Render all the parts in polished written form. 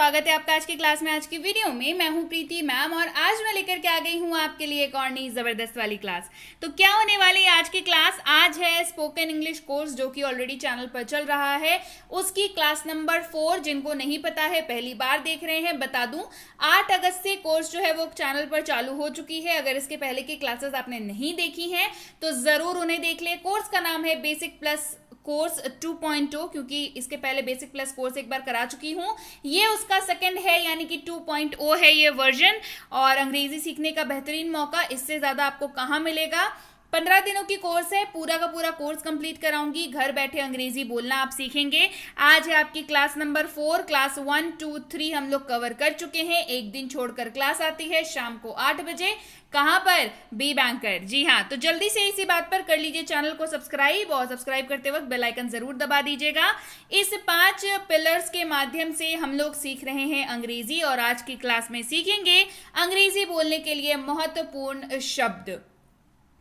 स्वागत है आपका आज की क्लास में। आज की वीडियो में मैं हूं प्रीति मैम और आज मैं लेकर के आ गई हूं आपके लिए एक और नई जबरदस्त वाली क्लास। तो क्या होने वाली है आज की क्लास? आज है स्पोकन इंग्लिश कोर्स जो कि ऑलरेडी चैनल पर चल रहा है, उसकी क्लास नंबर 4। जिनको नहीं पता है, पहली बार देख रहे हैं, बता दूं 8 अगस्त से कोर्स जो है वो चैनल पर चालू हो चुकी है। अगर इसके पहले की क्लासेस आपने नहीं देखी हैं तो जरूर उन्हें देख ले। कोर्स का नाम है बेसिक प्लस कोर्स 2.0, क्योंकि इसके पहले बेसिक प्लस कोर्स एक बार करा चुकी हूँ। ये उसका सेकंड है, यानी कि 2.0 है ये वर्जन। और अंग्रेजी सीखने का बेहतरीन मौका इससे ज्यादा आपको कहाँ मिलेगा। 15 दिनों की कोर्स है, पूरा का पूरा कोर्स कंप्लीट कराऊंगी। घर बैठे अंग्रेजी बोलना आप सीखेंगे। आज है आपकी क्लास नंबर 4। क्लास 1, 2, 3 हम लोग कवर कर चुके हैं। एक दिन छोड़कर क्लास आती है शाम को 8 बजे। कहां पर? B banker. जी हाँ, तो जल्दी से इसी बात पर कर लीजिए चैनल को सब्सक्राइब, और सब्सक्राइब करते वक्त बेल आइकन जरूर दबा दीजिएगा। इस 5 पिलर्स के माध्यम से हम लोग सीख रहे हैं अंग्रेजी, और आज की क्लास में सीखेंगे अंग्रेजी बोलने के लिए महत्वपूर्ण शब्द।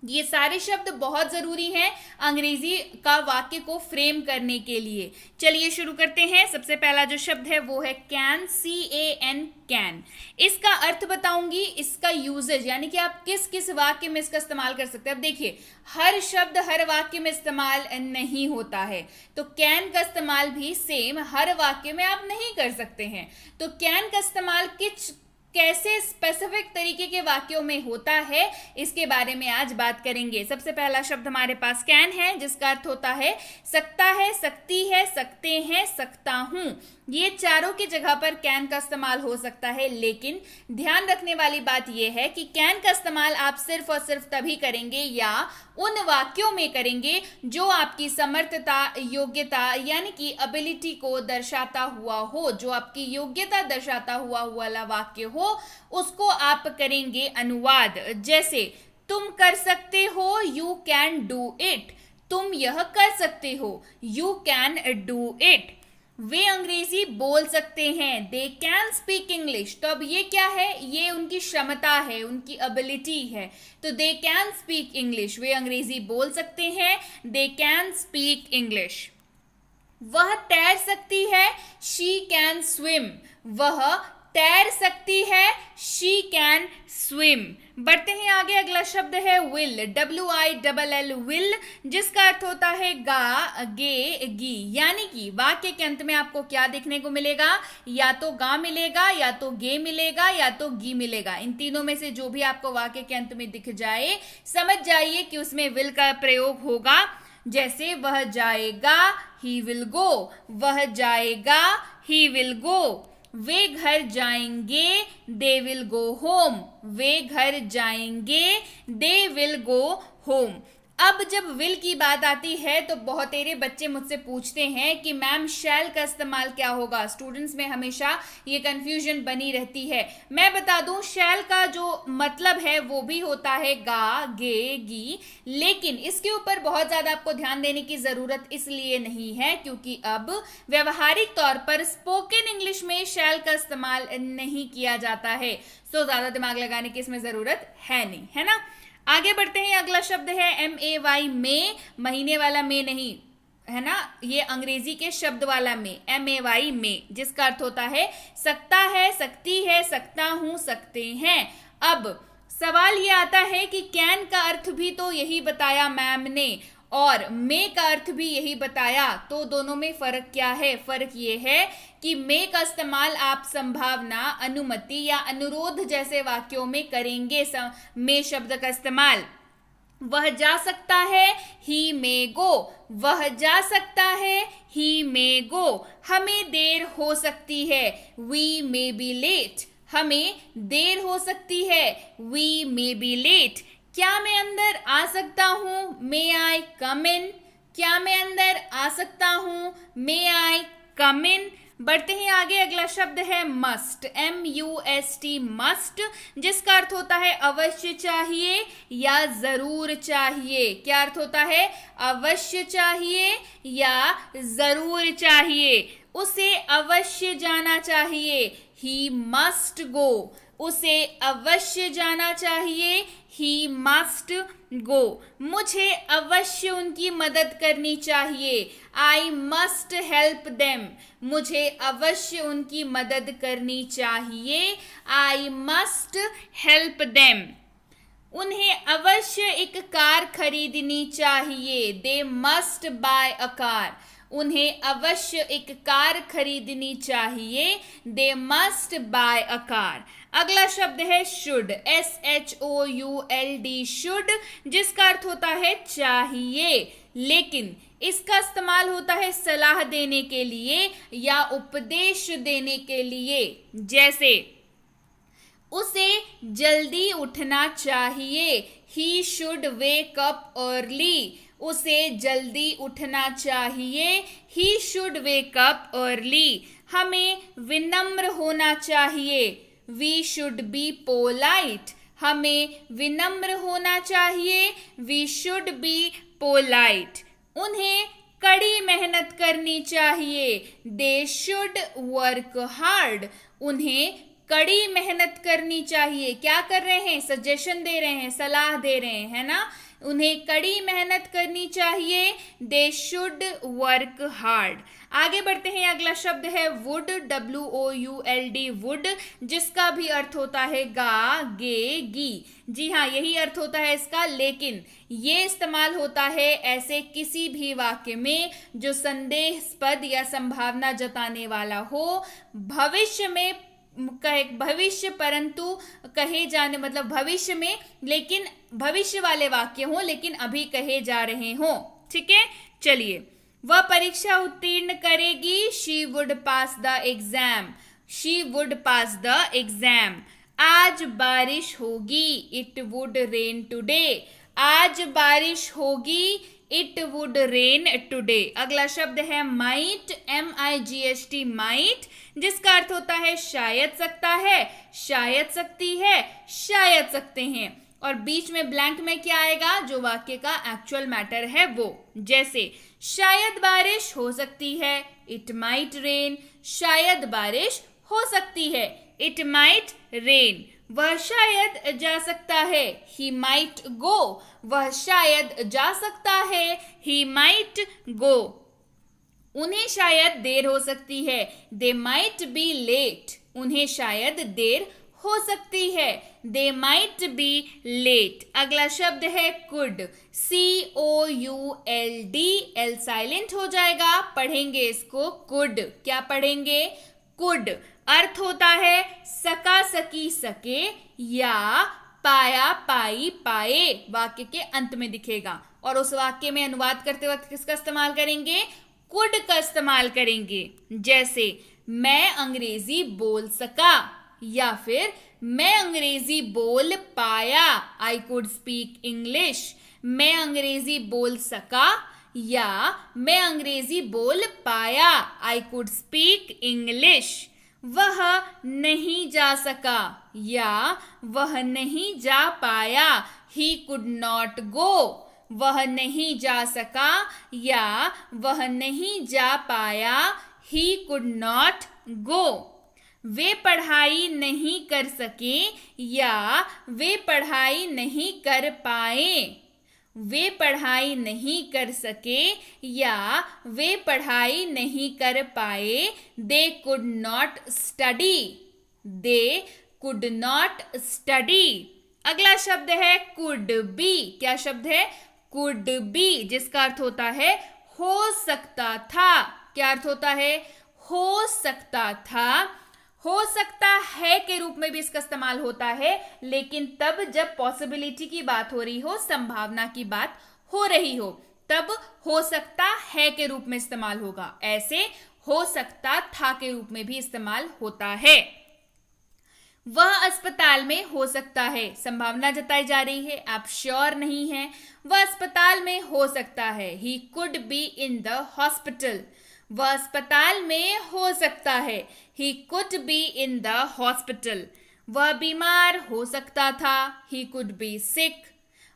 ये सारे शब्द बहुत जरूरी हैं अंग्रेजी का वाक्य को फ्रेम करने के लिए। चलिए शुरू करते हैं। सबसे पहला जो शब्द है वो है कैन, CAN, कैन। इसका अर्थ बताऊंगी, इसका यूजेज यानी कि आप किस किस वाक्य में इसका इस्तेमाल कर सकते हैं। अब देखिए, हर शब्द हर वाक्य में इस्तेमाल नहीं होता है, तो कैन का इस्तेमाल भी सेम हर वाक्य में आप नहीं कर सकते हैं। तो कैन का इस्तेमाल कैसे स्पेसिफिक तरीके के वाक्यों में होता है, इसके बारे में आज बात करेंगे। सबसे पहला शब्द हमारे पास कैन है, जिसका अर्थ होता है सकता है, सकती है, सकते हैं, सकता हूं। ये चारों की जगह पर कैन का इस्तेमाल हो सकता है, लेकिन ध्यान रखने वाली बात यह है कि कैन का इस्तेमाल आप सिर्फ और सिर्फ तभी करेंगे या उन वाक्यों में करेंगे जो आपकी समर्थता, योग्यता यानी कि एबिलिटी को दर्शाता हुआ हो। जो आपकी योग्यता दर्शाता हुआ वाला वाक्य हो, उसको आप करेंगे अनुवाद। जैसे तुम कर सकते हो, यू कैन डू इट। तुम यह कर सकते हो, यू कैन डू इट। वे अंग्रेजी बोल सकते हैं, दे कैन स्पीक इंग्लिश। तो अब ये क्या है? ये उनकी क्षमता है, उनकी एबिलिटी है। तो दे कैन स्पीक इंग्लिश, वे अंग्रेजी बोल सकते हैं, दे कैन स्पीक इंग्लिश। वह तैर सकती है, शी कैन स्विम। वह तैर सकती है, शी कैन स्विम। बढ़ते हैं आगे। अगला शब्द है विल, WILL, विल, जिसका अर्थ होता है गा, गे, गी। यानी कि वाक्य के अंत में आपको क्या देखने को मिलेगा? या तो गा मिलेगा, या तो गे मिलेगा, या तो गी मिलेगा। इन तीनों में से जो भी आपको वाक्य के अंत में दिख जाए, समझ जाइए कि उसमें विल का प्रयोग होगा। जैसे वह जाएगा, ही विल गो। वह जाएगा, ही विल गो। वे घर जाएंगे, दे विल गो होम। वे घर जाएंगे, दे विल गो होम। अब जब विल की बात आती है तो बहुतेरे बच्चे मुझसे पूछते हैं कि मैम शैल का इस्तेमाल क्या होगा। स्टूडेंट्स में हमेशा ये कंफ्यूजन बनी रहती है। मैं बता दूं, शैल का जो मतलब है वो भी होता है गा, गे, गी, लेकिन इसके ऊपर बहुत ज्यादा आपको ध्यान देने की जरूरत इसलिए नहीं है क्योंकि अब व्यवहारिक तौर पर स्पोकन इंग्लिश में शैल का इस्तेमाल नहीं किया जाता है। सो ज्यादा दिमाग लगाने की इसमें जरूरत है नहीं, है ना। आगे बढ़ते हैं। अगला शब्द है MAY, में, महीने वाला में नहीं, है ना, ये अंग्रेजी के शब्द वाला में, MAY, में, जिसका अर्थ होता है सकता है, सकती है, सकता हूं, सकते हैं। अब सवाल ये आता है कि कैन का अर्थ भी तो यही बताया मैम ने, और मे का अर्थ भी यही बताया, तो दोनों में फर्क क्या है? फर्क ये है कि मे का इस्तेमाल आप संभावना, अनुमति या अनुरोध जैसे वाक्यों में करेंगे। मे शब्द का इस्तेमाल। वह जा सकता है, ही मे गो। वह जा सकता है, ही मे गो। हमें देर हो सकती है, वी मे बी लेट। हमें देर हो सकती है, वी मे बी लेट। क्या मैं अंदर आ सकता हूं? मे आई कम इन। क्या मैं अंदर आ सकता हूं? मे आई कम इन। बढ़ते हैं आगे। अगला शब्द है मस्ट, MUST, मस्ट, जिसका अर्थ होता है अवश्य चाहिए या जरूर चाहिए। क्या अर्थ होता है? अवश्य चाहिए या जरूर चाहिए। उसे अवश्य जाना चाहिए, ही मस्ट गो। उसे अवश्य जाना चाहिए, ही मस्ट गो। मुझे अवश्य उनकी मदद करनी चाहिए, आई मस्ट हेल्प देम। मुझे अवश्य उनकी मदद करनी चाहिए, आई मस्ट हेल्प देम। उन्हें अवश्य एक कार खरीदनी चाहिए, they must buy a car. उन्हें अवश्य एक कार खरीदनी चाहिए, they must buy a car. अगला शब्द है शुड, SHOULD, शुड, जिसका अर्थ होता है चाहिए, लेकिन इसका इस्तेमाल होता है सलाह देने के लिए या उपदेश देने के लिए। जैसे उसे जल्दी उठना चाहिए, he should wake up early. उसे जल्दी उठना चाहिए, he should wake up early. हमें विनम्र होना चाहिए, वी शुड बी पोलाइट। हमें विनम्र होना चाहिए, वी शुड बी पोलाइट। उन्हें कड़ी मेहनत करनी चाहिए, दे शुड वर्क हार्ड। उन्हें कड़ी मेहनत करनी चाहिए। क्या कर रहे हैं? सजेशन दे रहे हैं, सलाह दे रहे हैं, है ना। उन्हें कड़ी मेहनत करनी चाहिए, दे शुड वर्क हार्ड। आगे बढ़ते हैं, अगला शब्द है वुड, WOULD, वुड, जिसका भी अर्थ होता है गा, गे, गी। जी हाँ, यही अर्थ होता है इसका, लेकिन ये इस्तेमाल होता है ऐसे किसी भी वाक्य में जो संदेहास्पद या संभावना जताने वाला हो, भविष्य में भविष्य परंतु कहे जाने, मतलब भविष्य में, लेकिन भविष्य वाले वाक्य हो लेकिन अभी कहे जा रहे हो। ठीक है, चलिए। वह परीक्षा उत्तीर्ण करेगी, she would pass the exam. She would pass the exam. आज बारिश होगी, इट वुड रेन टुडे। आज बारिश होगी, इट वुड रेन टुडे। अगला शब्द है माइट, MIGHT, माइट, जिसका अर्थ होता है शायद सकता है, शायद सकती है, शायद सकते हैं। और बीच में ब्लैंक में क्या आएगा? जो वाक्य का एक्चुअल मैटर है वो। जैसे शायद बारिश हो सकती है, इट माइट रेन। शायद बारिश हो सकती है, इट माइट रेन। वह शायद जा सकता है, ही माइट गो। वह शायद जा सकता है, ही माइट गो। उन्हें शायद देर हो सकती है, दे माइट बी लेट। उन्हें शायद देर हो सकती है, दे माइट बी लेट। अगला शब्द है कुड, COULD, L साइलेंट हो जाएगा, पढ़ेंगे इसको कुड। क्या पढ़ेंगे? कुड। अर्थ होता है सका, सकी, सके, या पाया, पाई, पाए। वाक्य के अंत में दिखेगा। और उस वाक्य में अनुवाद करते वक्त किसका इस्तेमाल करेंगे? कुड का इस्तेमाल करेंगे। जैसे मैं अंग्रेजी बोल सका, या फिर मैं अंग्रेजी बोल पाया, आई कुड स्पीक इंग्लिश। मैं अंग्रेजी बोल सका या मैं अंग्रेजी बोल पाया, आई कुड स्पीक इंग्लिश। वह नहीं जा सका या वह नहीं जा पाया, ही कुड नॉट गो। वह नहीं जा सका या वह नहीं जा पाया, ही कुड नॉट गो। वे पढ़ाई नहीं कर सके या वे पढ़ाई नहीं कर पाए। वे पढ़ाई नहीं कर सके या वे पढ़ाई नहीं कर पाए, they could not study. They could not study. अगला शब्द है कुड बी। क्या शब्द है? कुड बी, जिसका अर्थ होता है हो सकता था। क्या अर्थ होता है? हो सकता था। हो सकता है के रूप में भी इसका इस्तेमाल होता है, लेकिन तब जब पॉसिबिलिटी की बात हो रही हो, संभावना की बात हो रही हो, तब हो सकता है के रूप में इस्तेमाल होगा। ऐसे हो सकता था के रूप में भी इस्तेमाल होता है। वह अस्पताल में हो सकता है, संभावना जताई जा रही है, आप श्योर नहीं हैं। वह अस्पताल में हो सकता है, he could be in the hospital. वह अस्पताल में हो सकता है, he could be in the hospital. वह बीमार हो सकता था, ही कुड बी सिक।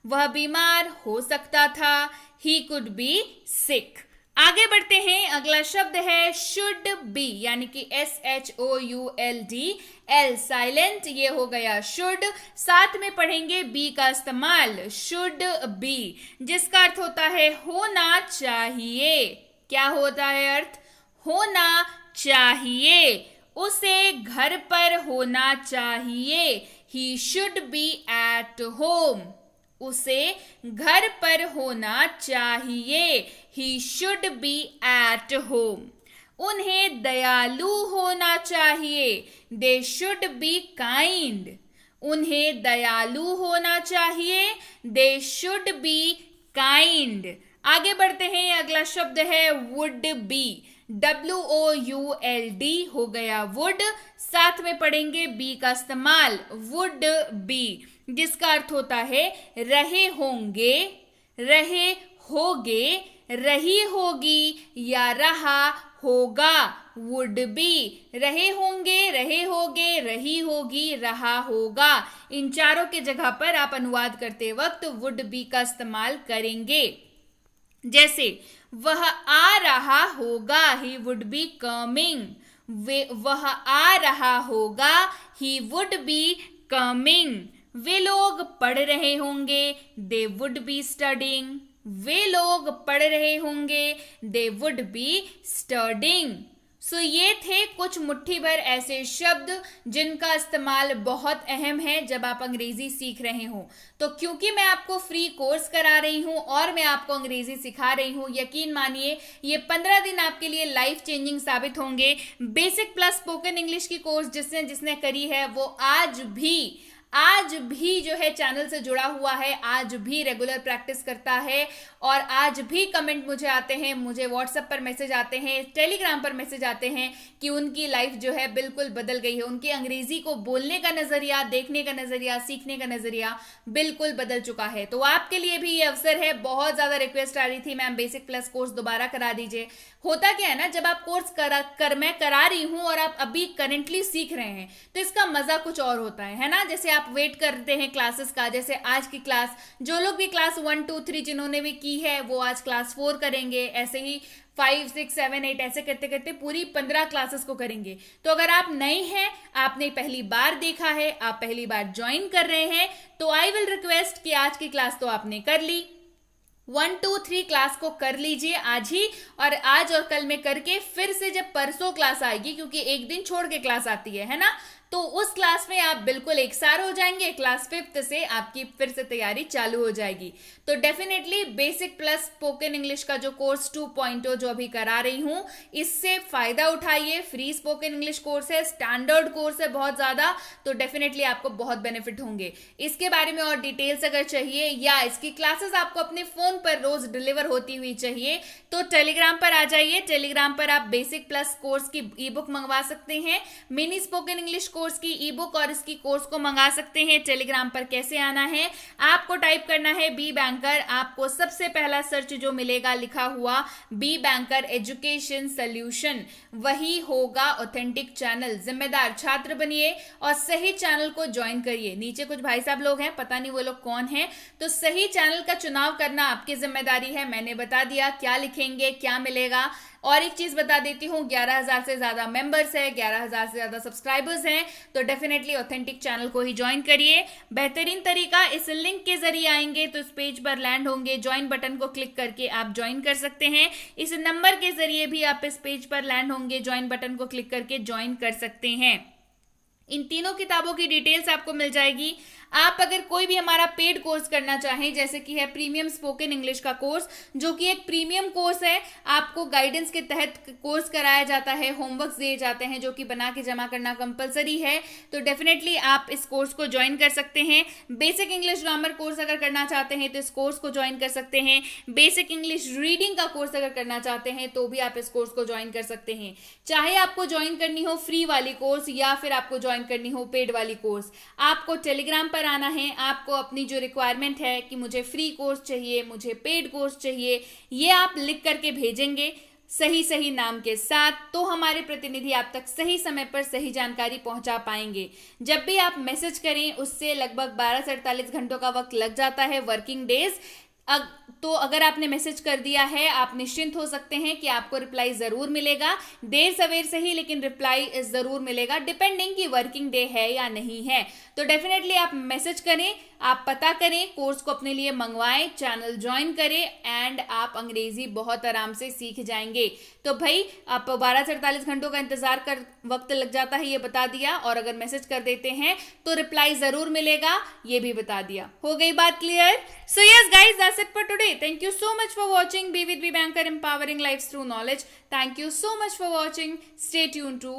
वह बीमार हो सकता था, ही कुड बी सिक। आगे बढ़ते हैं, अगला शब्द है शुड बी, यानी कि SHOULD, साइलेंट, ये हो गया शुड। साथ में पढ़ेंगे बी का इस्तेमाल, शुड बी, जिसका अर्थ होता है होना चाहिए। क्या होता है अर्थ? होना चाहिए। उसे घर पर होना चाहिए, he should be at home. उसे घर पर होना चाहिए, he should be at home. उन्हें दयालु होना चाहिए, दे शुड बी काइंड। उन्हें दयालु होना चाहिए, दे शुड बी काइंड। आगे बढ़ते हैं, अगला शब्द है वुड बी, WOULD हो गया वुड। साथ में पढ़ेंगे बी का इस्तेमाल, वुड बी, जिसका अर्थ होता है रहे होंगे, रहे होगे, रही होगी या रहा होगा। वुड बी, रहे होंगे, रहे होगे, रही होगी, रहा होगा। इन चारों के जगह पर आप अनुवाद करते वक्त वुड बी का इस्तेमाल करेंगे। जैसे वह आ रहा होगा, ही वुड बी कमिंग। वह आ रहा होगा, ही वुड बी कमिंग। वे लोग पढ़ रहे होंगे, दे वुड बी स्टडिंग। वे लोग पढ़ रहे होंगे, दे वुड बी स्टडिंग। सो ये थे कुछ मुट्ठी भर ऐसे शब्द जिनका इस्तेमाल बहुत अहम है जब आप अंग्रेजी सीख रहे हो। तो क्योंकि मैं आपको फ्री कोर्स करा रही हूँ और मैं आपको अंग्रेजी सिखा रही हूँ, यकीन मानिए ये 15 दिन आपके लिए लाइफ चेंजिंग साबित होंगे। बेसिक प्लस स्पोकन इंग्लिश की कोर्स जिसने करी है वो आज भी जो है चैनल से जुड़ा हुआ है, आज भी रेगुलर प्रैक्टिस करता है और आज भी कमेंट मुझे आते हैं, मुझे व्हाट्सएप पर मैसेज आते हैं, टेलीग्राम पर मैसेज आते हैं कि उनकी लाइफ जो है बिल्कुल बदल गई है। उनकी अंग्रेजी को बोलने का नजरिया, देखने का नजरिया, सीखने का नजरिया बिल्कुल बदल चुका है। तो आपके लिए भी ये अवसर है। बहुत ज्यादा रिक्वेस्ट आ रही थी मैम बेसिक प्लस कोर्स दोबारा करा दीजिए। होता क्या है ना, जब आप कोर्स मैं करा रही हूं और आप अभी करेंटली सीख रहे हैं तो इसका मजा कुछ और होता है ना। जैसे आप वेट करते हैं क्लासेस का, जैसे आज की क्लास, जो लोग भी क्लास 1, 2, 3 जिन्होंने भी की है वो आज क्लास 4 करेंगे, ऐसे ही 5, 6, 7, 8 ऐसे करते करते पूरी 15 क्लासेस को करेंगे। तो अगर आप नए हैं, आपने पहली बार देखा है, आप पहली बार ज्वाइन कर रहे हैं, तो आई विल रिक्वेस्ट कि आज की क्लास तो आपने कर ली, 1, 2, 3 क्लास को कर लीजिए आज ही, और आज और कल में करके फिर से जब परसों क्लास आएगी, क्योंकि एक दिन छोड़ के क्लास आती है ना, तो उस क्लास में आप बिल्कुल एक सार हो जाएंगे। क्लास 5th से आपकी फिर से तैयारी चालू हो जाएगी। तो definitely basic plus spoken English का जो कोर्स 2.0 जो अभी करा रही हूं, इससे फायदा उठाइए। फ्री स्पोकन इंग्लिश कोर्स है, स्टैंडर्ड कोर्स है बहुत ज्यादा, तो डेफिनेटली आपको बहुत बेनिफिट होंगे। इसके बारे में और डिटेल्स अगर चाहिए या इसकी क्लासेस आपको अपने फोन पर रोज डिलीवर होती हुई चाहिए तो टेलीग्राम पर आ जाइए। टेलीग्राम पर आप बेसिक प्लस कोर्स की ई बुक मंगवा सकते हैं, मिनी स्पोकन इंग्लिश कोर्स की ई बुक और इसकी कोर्स को मंगा सकते हैं। टेलीग्राम पर कैसे आना है, आपको टाइप करना है बी बैंकर। आपको सबसे पहला सर्च जो मिलेगा लिखा हुआ बी बैंकर एजुकेशन सॉल्यूशन, वही होगा ऑथेंटिक चैनल। जिम्मेदार छात्र बनिए और सही चैनल को ज्वाइन करिए। नीचे कुछ भाई साहब लोग हैं, पता नहीं वो लोग कौन हैं, तो सही चैनल का चुनाव करना आपकी जिम्मेदारी है। मैंने बता दिया क्या लिखेंगे, क्या मिलेगा। और एक चीज बता देती हूँ, 11,000 से ज्यादा मेंबर्स है, 11,000 से ज्यादा सब्सक्राइबर्स हैं, तो डेफिनेटली ऑथेंटिक चैनल को ही ज्वाइन करिए। बेहतरीन तरीका, इस लिंक के जरिए आएंगे तो इस पेज पर लैंड होंगे, ज्वाइन बटन को क्लिक करके आप ज्वाइन कर सकते हैं। इस नंबर के जरिए भी आप इस पेज पर लैंड होंगे, ज्वाइन बटन को क्लिक करके ज्वाइन कर सकते हैं। इन तीनों किताबों की डिटेल्स आपको मिल जाएगी। आप अगर कोई भी हमारा पेड कोर्स करना चाहें, जैसे कि है प्रीमियम स्पोकन इंग्लिश का कोर्स, जो कि एक प्रीमियम कोर्स है, आपको गाइडेंस के तहत कोर्स कराया जाता है, होमवर्क्स दिए जाते हैं जो कि बना के जमा करना कंपलसरी है, तो डेफिनेटली आप इस कोर्स को ज्वाइन कर सकते हैं। बेसिक इंग्लिश ग्रामर कोर्स अगर करना चाहते हैं तो इस कोर्स को ज्वाइन कर सकते हैं। बेसिक इंग्लिश रीडिंग का कोर्स अगर करना चाहते हैं तो भी आप इस कोर्स को ज्वाइन कर सकते हैं। चाहे आपको ज्वाइन करनी हो फ्री वाली कोर्स या फिर आपको ज्वाइन करनी हो पेड वाली कोर्स, आपको टेलीग्राम पर आना है। आपको अपनी जो रिक्वायरमेंट है कि मुझे फ्री कोर्स चाहिए, मुझे पेड कोर्स चाहिए, ये आप लिख करके भेजेंगे सही नाम के साथ, तो हमारे प्रतिनिधि आप तक सही समय पर सही जानकारी पहुंचा पाएंगे। जब भी आप मैसेज करें उससे लगभग 12 से 48 घंटों का वक्त लग जाता है, वर्किंग डेज। तो अगर आपने मैसेज कर दिया है, आप निश्चिंत हो सकते हैं कि आपको रिप्लाई जरूर मिलेगा, देर सवेर से ही, लेकिन रिप्लाई जरूर मिलेगा, डिपेंडिंग कि वर्किंग डे है या नहीं है। तो डेफिनेटली आप मैसेज करें, आप पता करें, कोर्स को अपने लिए मंगवाएं, चैनल ज्वाइन करें एंड आप अंग्रेजी बहुत आराम से सीख जाएंगे। तो भाई आप 12 से 48 घंटों का इंतजार कर वक्त लग जाता है, ये बता दिया, और अगर मैसेज कर देते हैं तो रिप्लाई जरूर मिलेगा, ये भी बता दिया। हो गई बात clear? So yes guys, that's it for today. Thank you so much for watching Be with Be Banker, empowering lives through knowledge. Thank you so much for watching. Stay tuned to